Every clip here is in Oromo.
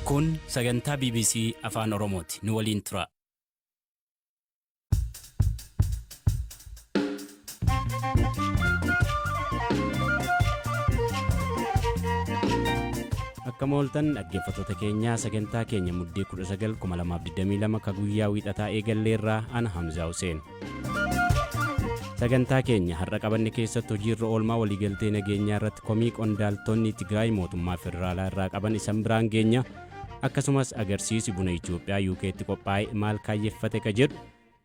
Kun sagantaa BBC Afaan Oromooti. Nu waliin tura. Akka mooltan dhaggeeffattoota keenyaa sagantaa keenya muddee 19/2022 ka guyyaa wiixataa eegalleerraa ana Hamzaa Hussein. Sagantaa keenya har'a qabanne keessatti hojiirra oolmaa waliigaltee nageenyaa irratti komii qondaaltonni Tigraay mootummaa federaalaa irraa qaban isan biraan geenya. Akkasumas agarsiisi buna Itoophiyaa UK'tti qophaa'e maal kaayyeffate ka jedhu.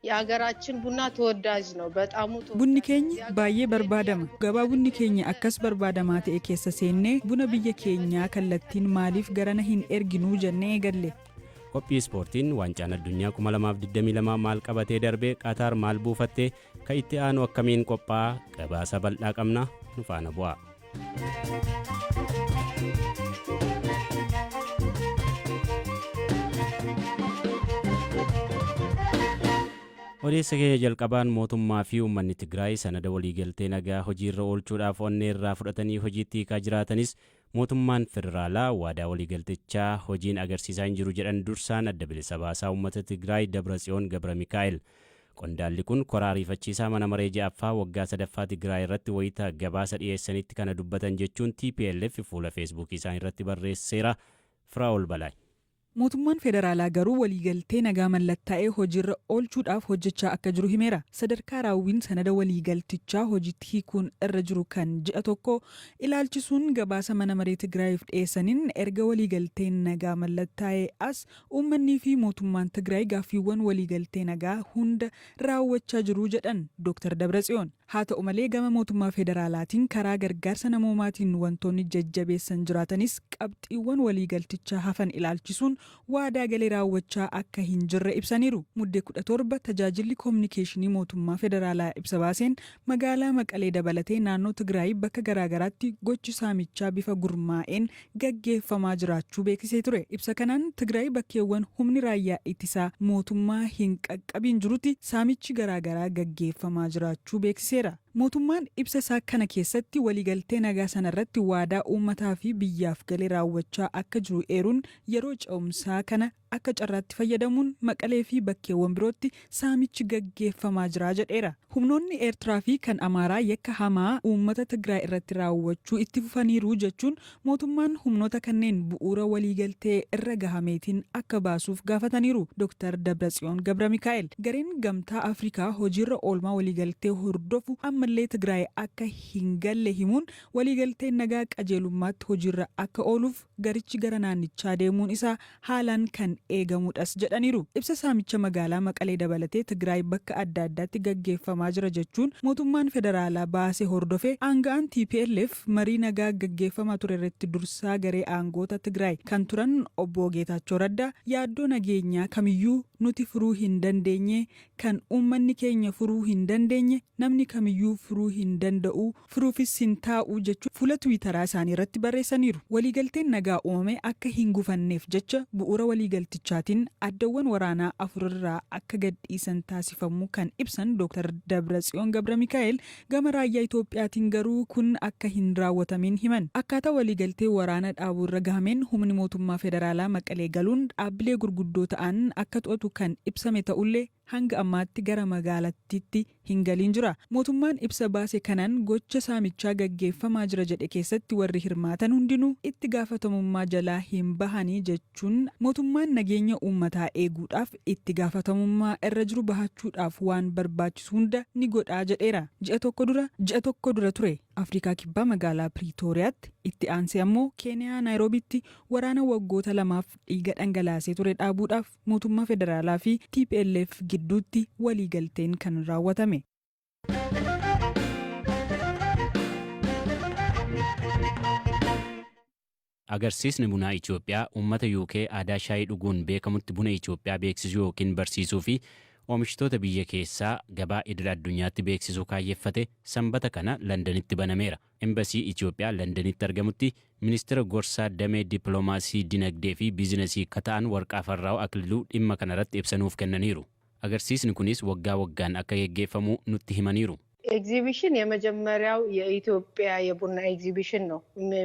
የሀገራችን ቡና ተወዳጅ ነው በጣም ቡኒ ኬኛ ባዬ በርባደማ ገባ ቡኒ ኬኛ አከስ በርባደማ ተኤ ኬሰ ሴኔ ቡነ ብየ ኬኛ ከለቲን ማሊፍ ገረነ ሂን ኤርጊኑ ጀኔ ገሌ Qophii ispoortiin waancaan addunyaa 2022 maal qabatee darbee Qaataar maal buufattee ka itti aanu akkamiin qophaa'a gabaasa bal'aa qabna nu faana bu'aa. Odeessa keenya jalqabaan mootummaa fi uummanni Tigraay sanada waliigaltee nagaa hojiirra oolchuudhaaf onneerraa fudhatanii hojiitti hiikaa jiraatanis mootummaan federaalaa waadaa waliigaltichaa hojiin agarsiisaa hin jiru jedhan dursaan adda bilisa baasaa uummata Tigraay Dabratsiyoon Gabra Mikaa'el. Qondaalli kun koraa ariifachiisaa mana maree ja'affaa waggaa sadaffaa Tigraay irratti wayita gabaasa dhiyeessanitti kana dubbatan jechuun TPLF fuula feesbuukii isaan irratti barreesseera. Firaa'ol Balaay. mootummaan federaalaa garuu waliigaltee nagaa mallattaa'ee hojiirra oolchuudhaaf hojjechaa akka jiru himeera. Sadarkaa raawwiin sanada waliigaltichaa hojiitti hiikuun irra jiru kan ji'a tokko ilaalchisuun gabaasa mana maree Tigraayiif dhiyeessaniin erga waliigalteen nagaa mallattaa'ee as uummanni fi mootummaan Tigraay gaaffiiwwan waliigaltee nagaa hunda raawwachaa jiru jedhan Dr. Dabratsiyoon. Haa ta'u malee gama mootummaa federaalaatiin karaa gargaarsa namoomaatiin wantoonni jajjabeessan jiraatanis qabxiiwwan waliigaltichaa hafan ilaalchisuun waadaa galee raawwachaa akka hin jirre ibsaniiru. Muddee 17 tajaajilli koominikeeshinii mootummaa federaalaa ibsa baaseen magaalaa Maqalee dabalatee naannoo Tigraay bakka garaagaraatti gochi saamichaa bifa gurmaa'een gaggeeffamaa jiraachuu beeksisee ture. Ibsa kanaan Tigraay bakkeewwan humni raayyaa ittisaa mootummaa hin qaqqabin jirutti saamichi garaagaraa gaggeeffamaa jiraachuu beeksiseera. Mootummaan ibsa isaa kana keessatti waliigaltee nagaa sanarratti waadaa uummataa fi biyyaaf galee raawwachaa akka jiru eeruun yeroo ce'umsaa kana akka carraatti fayyadamuun Maqalee fi bakkeewwan birootti saamichi gaggeeffamaa jira jedheera. Humnoonni Eertiraa fi kan Amaaraa yakka hamaa uummata Tigraay irratti raawwachuu itti fufaniiru jechuun mootummaan humnoota kanneen bu'uura waliigaltee irra gahameetiin akka baasuuf gaafataniiru. Dr. Dabratsiyoon Gabra Mikaa'el gareen gamtaa Afrikaa hojiirra oolmaa waliigaltee hordofu ammallee Tigraay akka hin galle himuun waliigalteen nagaa qajeelummaatti hojiirra akka ooluuf garichi gara naannichaa deemuun isaa haalaan kan eegamuudhas jedhaniiru. Ibsa saamicha magaalaa Maqalee dabalatee Tigraay bakka adda addaatti gaggeeffamaa jira jechuun mootummaan federaalaa baasee hordofee aanga'aan TPLF marii nagaa gaggeeffamaa ture irratti dursaa garee aangoota Tigraay kan turan obbo Geetaachoo Raddaa yaaddoo nageenyaa kamiyyuu nuti furuu hin dandeenye kan uummanni keenya furuu hin dandeenye namni kamiyyuu furuu hin danda'u furuufis hin taa'u jechuun fuula Tiwiitaraa isaanii irratti barreessaniiru. Waliigalteen nagaa uumame akka hin gufanneef jecha bu'uura waliigaltichaatiin addawwan waraanaa 4 irraa akka gadhiisan taasifamu kan ibsan Dr. Dabratsiyoon Gabra Mikaa'el gama raayyaa Itoophiyaatiin garuu kun akka hin raawwatamin himan. Akkaataa waliigaltee waraana dhaabuu irra gahameen humni mootummaa federaalaa Maqalee galuun dhaabbilee gurguddoo ta'an akka to'atu kan ibsame ta'ullee hanga ammaatti gara magaalattiitti hin galiin jira. Mootummaan ibsa baase kanaan gocha saamichaa gaggeeffamaa jira jedhe keessatti warri hirmaatan hundinuu itti gaafatamummaa jalaa hin bahanii jechuun mootummaan nageenya uummataa eeguudhaaf itti gaafatamummaa irra jiru bahachuudhaaf waan barbaachisu hunda ni godhaa jedheera. Ji'a tokko dura ture Afrikaa kibbaa magaalaa Piriitooriyaatti itti aansee ammoo Keeniyaa Naayiroobitti waraana waggoota 2 dhiiga dhangalaasee ture dhaabuudhaaf mootummaa federaalaa fi TPLF gidduutti waliigalteen kan raawwatame. Agarsiisni bunaa Itoophiyaa uummata UK aadaa shaayii dhuguun beekamutti buna Itoophiyaa beeksisuu yookiin barsiisuu fi oomishtoota biyya keessaa gabaa idil addunyaatti beeksisuu kaayyeffate sanbata kana Londanitti banameera. Embasii Itoophiyaa Londanitti argamutti ministeera gorsaa damee dippiloomaasii dinagdee fi biizinasii kata'an Warqaa Farraa'u Akililuu dhimma kanarratti ibsanuuf kennaniiru. Agarsiisni kunis waggaa waggaan akka geggeeffamu nutti himaniiru. ኤግዚቢሽን የመጀመሪያው የኢትዮጵያ የቡና ኤግዚቢሽን ነው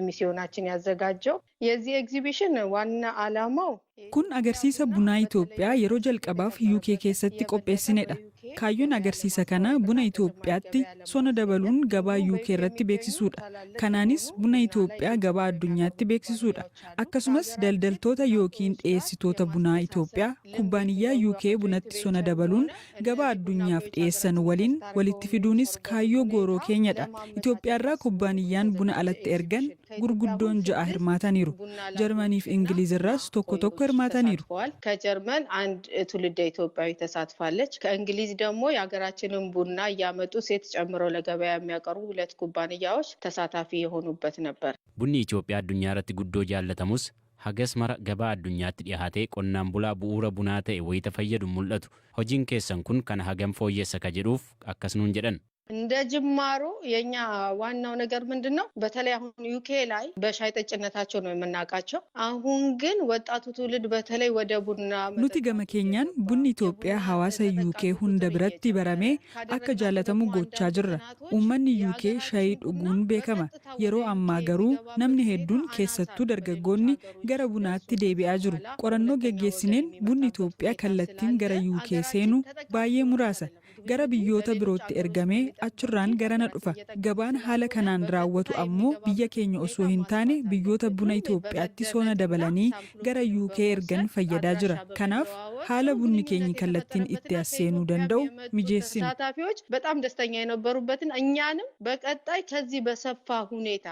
ሚስዮናችን ያዘጋጀው። የዚህ ኤግዚቢሽን ዋና ዓላማው kun agarsiisa bunaa Itoophiyaa yeroo jalqabaaf UK keessatti qopheessinedha. Kaayyoon agarsiisa kana buna Itoophiyaatti sona dabaluun gabaa UK irratti beeksisuudha. Kanaanis buna Itoophiyaa gabaa addunyaatti beeksisuudha. Akkasumas daldaltoota yookiin dhiyeessitoota bunaa Itoophiyaa kubbaaniyyaa UK bunatti sona dabaluun gabaa addunyaaf dhiyeessan waliin walitti fiduunis kaayyoo gooroo keenyadha. Itoophiyaarraa kubbaaniyyaan buna alatti ergan gurguddoon 6 hirmaataniiru. Jarmaniif Ingilizirraas tokko hirmaataniiru. ከጀርመን አንድ ትውልደ ኢትዮጵያዊ ተሳትፋለች። ከእንግሊዝ ደግሞ የሀገራችንን ቡና እያመጡ ሴት ጨምረው ለገበያ የሚያቀርቡ 2 ኩባንያዎች ተሳታፊ የሆኑበት ነበር። ቡኒ ኢትዮጵያ addunyaa irratti guddoo jaallatamus hagas mara gabaa addunyaatti dhiyaatee qonnaan bulaa bu'uura bunaa ta'e wayita fayyadu mul'atu. Hojiin keessan kun kana hagam fooyyessa ka jedhuuf akkas nuun jedhan. እንደ ጅማሮ የኛ ዋናው ነገር ምንድነው? በተለይ አሁን ዩኬ ላይ በሻይ ጠጭነታቸው ነው የምናውቃቸው። አሁን ግን ወጣቱ ትውልድ በተለይ ወደ ቡና nuti gama keenyaan bunni Itoophiyaa hawaasa UK hunda biratti baramee akka jaalatamu gochaa jirra. Uummanni UK shaayii dhuguun beekama. Yeroo ammaa garuu namni hedduun keessattuu dargaggoonni gara bunaatti deebi'aa jiru. Qorannoo geggeessineen bunni Itoophiyaa kallattiin gara UK seenu baay'ee muraasa. Gara biyyoota birootti ergamee achirraan garana dhufa. Gabaan haala kanaan raawwatu ammoo biyya keenya osoo hin taane biyyoota buna Itoophiyaatti sona dabalanii gara UK ergan fayyadaa jira. Kanaaf haala bunni keenya kallattiin itti seenuu danda'u mijeessina. ተሳታፊዎች በጣም ደስተኛ የነበሩበትን እኛንም በቀጣይ ከዚህ በሰፋ ሁኔታ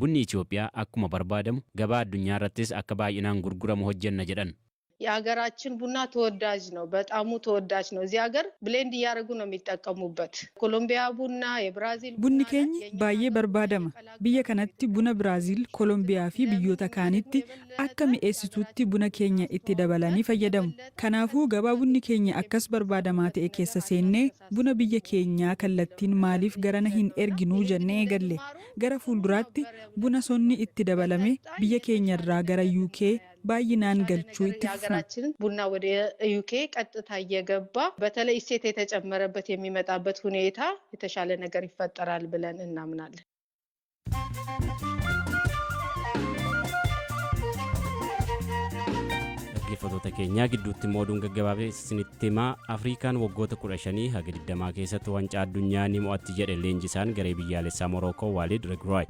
Bunni Itoophiyaa akkuma barbaadamu gabaa addunyaa irrattis akka baay'inaan gurguramu hojjenna jedhan. የሀገራችን ቡና ተወዳጅ ነው፣ በጣም ተወዳጅ ነው። እዚህ ሀገር ብሌንድ እያደረጉ ነው የሚጠቀሙበት። ኮሎምቢያ ቡና፣ የብራዚል bunni keenya baay'ee barbaadama. Biyya kanatti buna Biraazil, Kolombiyaa fi biyyoota kaanitti akka mi'eessituutti buna keenya itti dabalanii fayyadamu. Kanaafuu gabaa bunni keenya akkas barbaadamaa ta'e keessa seennee buna biyya keenyaa kallattiin maaliif garana hin erginuu jennee eegalle. Gara fuulduraatti buna sonni itti dabalame biyya keenyarraa gara UK ባይናን ገልቹ ሀገራችን ቡና ወደ ዩኬ ቀጥታ እየገባ በተለይ እሴት የተጨመረበት የሚመጣበት ሁኔታ የተሻለ ነገር ይፈጠራል ብለን እናምናለን። Dhaggeeffattoota keenyaa gidduutti mooduun gaggabaabessinitti himaa Afrikaan waggoota 15 haga 20 keessatti wancaa addunyaa ni mo'atti jedhe leenjisaan garee biyyaalessaa Morookoo Waalid Regraayi.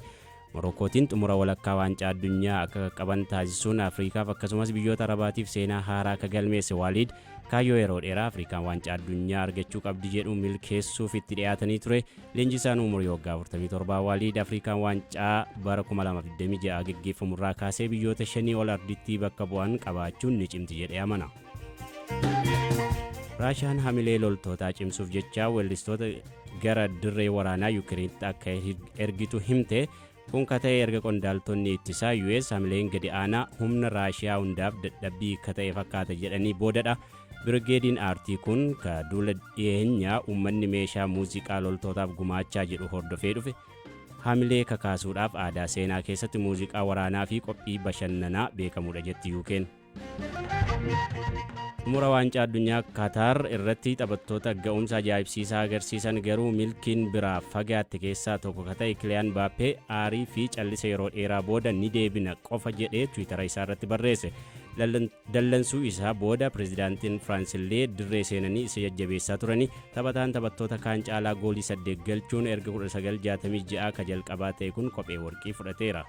Morokootiin xumura walakkaa waancaa addunyaa akka qaban taasisuun Afriikaaf akkasumas biyyoota Arabaatiif seenaa haaraa akka galmeesse Waalid kaayyoo yeroo dheeraa Afrikaan waancaa addunyaa argachuu qabdi jedhu milkeessuuf itti dhiyaatanii ture. Leenjisaan umurii waggaa 47 Waalid Afrikaan waancaa bara 2026 geggeeffamurraa kaasee biyyoota 5 ol ardittii bakka bu'an qabaachuun ni cimti jedhee amana. Raashiyaan hamilee loltootaa cimsuuf jecha weellistoota gara dirree waraanaa Yuukiriinitti akka ergitu himte. Kun kata'e erga qondaaltonni ittisaa US hamileen gadi aanaa humna Raashiyaa hundaaf dadhabbii akka ta'e fakkaata jedhanii boodadha. Birgeediin aartii kun ka duula dhiyeenyaa uummanni meeshaa muuziqaa loltootaaf gumaachaa jedhu hordofee dhufe. Hamilee kakaasuudhaaf aadaa seenaa keessatti muuziqaa waraanaa fi qophii bashannanaa beekamudha jetti UK'n. Xumura waancaa addunyaa Qatar irratti taphattoota ga'umsa ajaa'ibsiisaa agarsiisan garuu milkiin biraa fagaatte keessaa tokko ka ta'e Kiliyaan Mbaappee aarii fi callisa yeroo dheeraa booda ni deebina qofa jedhee Tiwiitara isaa irratti barreesse. Dallansuu isaa booda pirezidaantiin Firaansillee dirree seenanii isa jajjabeessaa turanii taphataan taphattoota kaan caalaa goolii 8 galchuun erga 1966 ka jalqabaa ta'e kun kophee warqii fudhateera.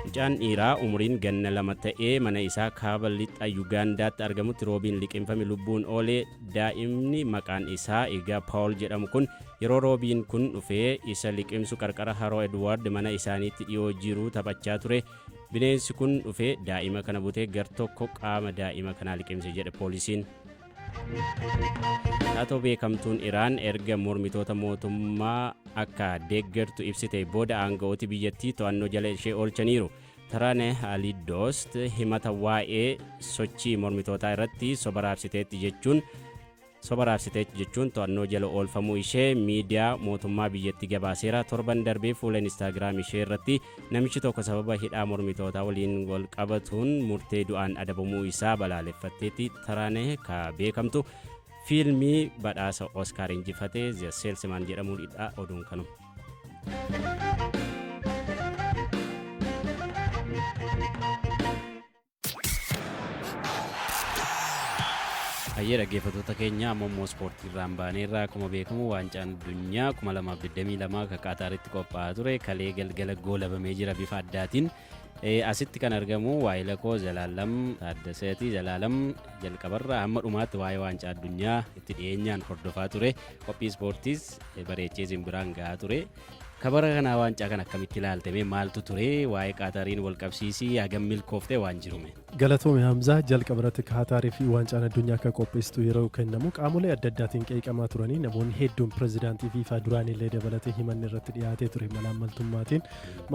Mucaan dhiiraa umuriin ganna 2 ta'ee mana isaa kaaba lixa Yugaandaatti argamutti roobiin liqimfame lubbuun oolee. Daa'imni maqaan isaa Igaa Paawul jedhamu kun yeroo roobiin kun dhufee isa liqimsu qarqara haroo Edward mana isaaniitti dhiyoo jiru taphachaa ture. Bineensi kun dhufee daa'ima kana butee gar tokko qaama daa'ima kanaa liqimse jedhe poolisiin. Taatoo beekamtuun Iraan erga mormitoota mootummaa akka deeggartu ibsite booda aanga'ooti biyyattii to'annoo jala ishee oolchaniiru. Taraane Alidost himata waa'ee sochii mormitootaa irratti soba raabsiteetti jechuun to'annoo jala oolfamuu ishee miidiyaa mootummaa biyyattii gabaaseera. Torban darbee fuula Instagram ishee irratti namichi tokko sababa hidhaa mormitootaa waliin wal qabatuun murtee du'aan adabamuu isaa balaaleffatteetti. Taraane ka beekamtu fiilmii badhaasa Oskaar injifatee The Salesman jedhamuudha oduun kanuma. Hayyee dhaggeeffattoota keenya ammoo ispoortii irraan baaneerraa akkuma beekamu waancaan addunyaa 2022 kan Qaataaritti qophaa'aa ture kalee galgala goolabamee jira bifa addaatiin. Asitti kan argamu waa'ila koo Zalaalam Taaddaseeti. Zalaalam jalqabarraa hamma dhumaatti waa'ee waancaa addunyaa itti dhiyeenyaan hordofaa ture. Qophii ispoortiis bareechee simbiraan gahaa ture. Kabara kanaa waancaa kan akkamitti ilaaltame maaltu ture waa'ee Qaataariin wal qabsiisii hagam milkooftee waan jirume. Galatoomii Hamzaa jalqabarratti Qaataarii fi waancaan addunyaa akka qopheessitu yeroo kennamu qaamolee adda addaatiin qeeqamaa turanii namoonni hedduun pirezidaantii FIFA duraan illee dabalatee himanni irratti dhiyaatee ture malaammaltummaatiin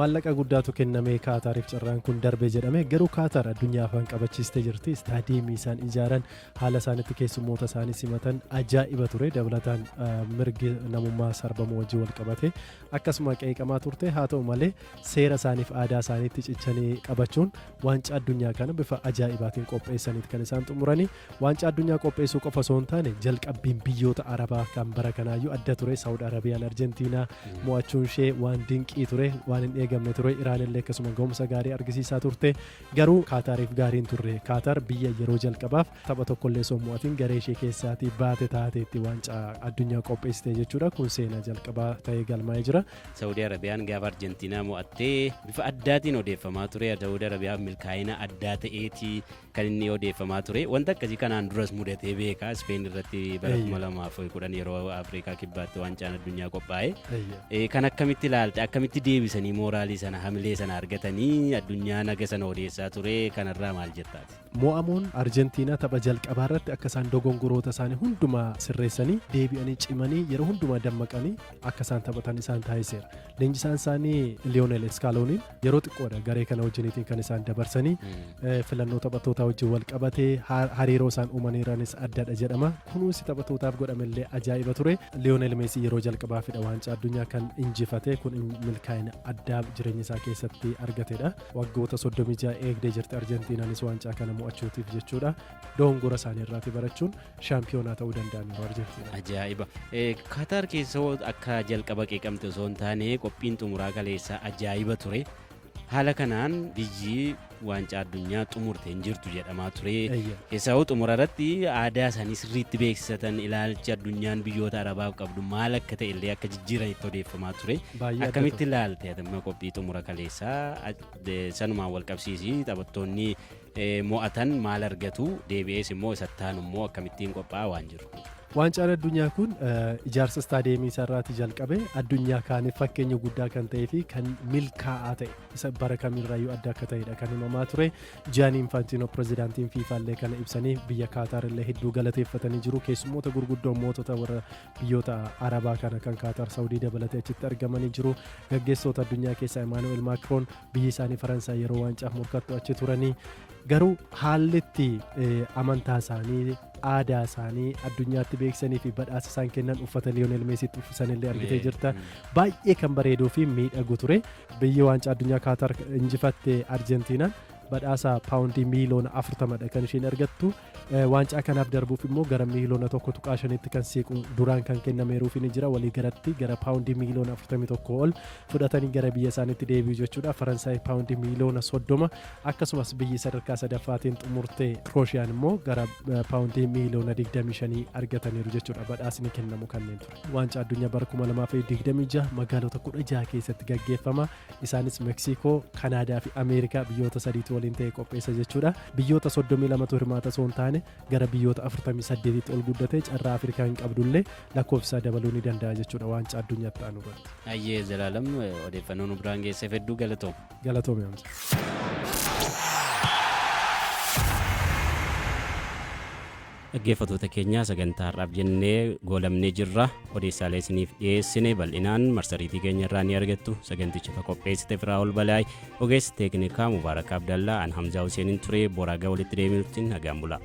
maallaqa guddaatu kennamee Qaataariif carraan kun darbe jedhame garuu Qaataar addunyaa afaan qabachiistee jirti. Istaadiyeemii isaan ijaaran haala isaanitti keessummoota isaanii simatan ajaa'iba ture dabalataan mirgi namummaa sarbamu wajjin wal qabate akkasuma qeeqamaa turte haa ta'u malee seera isaaniif aadaa isaaniitti cichanii qabachuun waancaa addunyaa kana bifa ajaa'ibaatiin qopheessaniit kan isaan xumuranii waancaa addunyaa qopheessuu qofa osoo hin taane jalqabbiin biyyoota arabaa kan bara kanaayyuu adda ture. Saawud Arabiyaan Arjentiinaa mo'achuun ishee waan dinqii ture waan hin eegamne ture. Iraan illee akkasuma gahumsa gaarii argisiisaa turte garuu Qaataariif gaariin turre. Qaataar biyya yeroo jalqabaaf tapha tokkollee osoo mo'atiin garee ishee keessaatii baate taateetti waancaa addunyaa qopheessite jechuudha. Kun seenaa jalqabaa ta'ee galmaa'ee jira. Saawud Arabiyaan gaafa Arjentiinaa mo'attee bifa addaatiin odeeffamaa ture. Saawud Arabiyaaf milkaa'ina addaa ta'eetii kan inni odeeffamaa ture. Wanta akkasii kanaan duras mudatee beeka. Speen irratti bara 2010 yeroo Afrikaa kibbaatti waancaan addunyaa qophaa'e. Kan akkamitti ilaalte akkamitti deebisanii mooraalii sana hamilee sana argatanii addunyaa naga sana odeessaa ture kanarraa maal jettaati? Mo'amuun Arjentiinaa tapha jalqabaa irratti akka isaan dogongoroota isaanii hundumaa sirreessanii deebi'anii cimanii yeroo hundumaa dammaqanii akka isaan taphatan isaan taasiseera. Leenjisaan isaanii Lionel Scaloni yeroo xiqqoodha garee kana wajjiniitiin kan isaan dabarsanii filannoo taphattoota wajjin wal qabatee hariiroo isaan uumaniiranis addadha jedhama. Kunuunsi taphattootaaf godhamellee ajaa'iba ture. Lionel Messi yeroo jalqabaafidha waancaa addunyaa kan injifate kun milkaa'ina addaa jireenya isaa keessatti argatedha. Waggoota 36 eegdee jirti Arjentiinaanis waancaa kana mo'achuutiif jechuudha. Dogongora isaanii irraa barachuun shaampiyoonaa ta'uu danda'aniiru Arjentiinaa. Ajaa'iba. Qaataar keessa akka jalqaba qeeqamte osoo hin taane qophiin xumuraa kaleessaa ajaa'iba ture. Haala kanaan biyyi waancaa addunyaa xumurte hin jirtu jedhamaa ture. Keessaa xumura irratti aadaa isaanii sirriitti beeksisatan ilaalchi addunyaan biyyoota arabaaf qabdu maal akka ta'e illee akka jijjiiranitti odeeffamaa ture. Akkamitti ilaalte qophii xumura kaleessaa sanumaan wal qabsiisii taphattoonni mo'atan maal argatu deebi'ees immoo isattaan immoo akkamittiin qophaa'aa waan jiru. Waancaan addunyaa kun ijaarsa istaadiyeemii isaarraati jalqabe addunyaa kaaniif fakkeenya guddaa kan ta'ee fi kan milkaa'aa ta'e isa bara kamirraayyuu adda akka ta'edha kan himamaa ture. Gianni Infantino pirezidaantiin FIFA illee kana ibsanii biyya Qaataar illee hedduu galateeffatanii jiru. Keessummoota gurguddoo mootota warra biyyoota arabaa kana kan Qaataar Saawudii dabalatee achitti argamanii jiru. Gaggeessitoota addunyaa keessaa Emmanuel Macron biyyi isaanii Faransaay yeroo waancaa morkattu achi turanii garuu haallitti amantaa isaanii aadaa isaanii addunyaatti beeksisanii fi badhaasa isaan kennan uffata Lionel Messiitti uffisanillee argitee jirta. Baay'ee kan bareeduu fi miidhagu ture. Biyyi waancaa addunyaa Qaataar injifatte Arjentiinaan badhaasa paawundii miiliyoona 40 kan isheen argattu. Waancaa kanaaf darbuuf immoo gara miiliyoona 1.5 kan siqu duraan kan kennameeruuf ni jira. Walii galatti gara paawundii miiliyoona 41 ol fudhatanii gara biyya isaaniitti deebi'u jechuudha. Faransaay paawundii miiliyoona 30 akkasumas biyyi sadarkaa sadaffaatiin xumurte Kroosiyaan immoo gara paawundii miiliyoona 25 argataniiru jechuudha. Badhaasni kennamu kanneen ture. Waancaa addunyaa bara 2026 magaalota 16 keessatti gaggeeffama. Isaanis Meeksikoo, Kanaadaa fi Ameerikaa biyyoota sadiitu waliin ta'ee qopheessa jechuudha. Biyyoota 32 hirmaata osoo hin taane gara biyyoota 48tti ol guddatee carraa Afrikaa hin qabdullee lakkoofsa dabaluu ni danda'a jechuudha waancaa addunyaatti aanu irratti. Ayyee Zalaalam odeeffannoo nu biraan geesseef hedduu galatoom. Galatoome. Dhaggeeffattoota keenya sagantaa har'aaf jennee goolabnee jirra. Odeessaalee isiniif dhiyeessine bal'inaan marsariitii keenya irraa ni argattu. Saganticha kan qopheessite Firaa'ol Balaay, ogeessi teeknikaa Mubaarak Abdallaa, an Hamzaa Huseeniin ture. Boraa walitti deebinutti nagaan bulaa.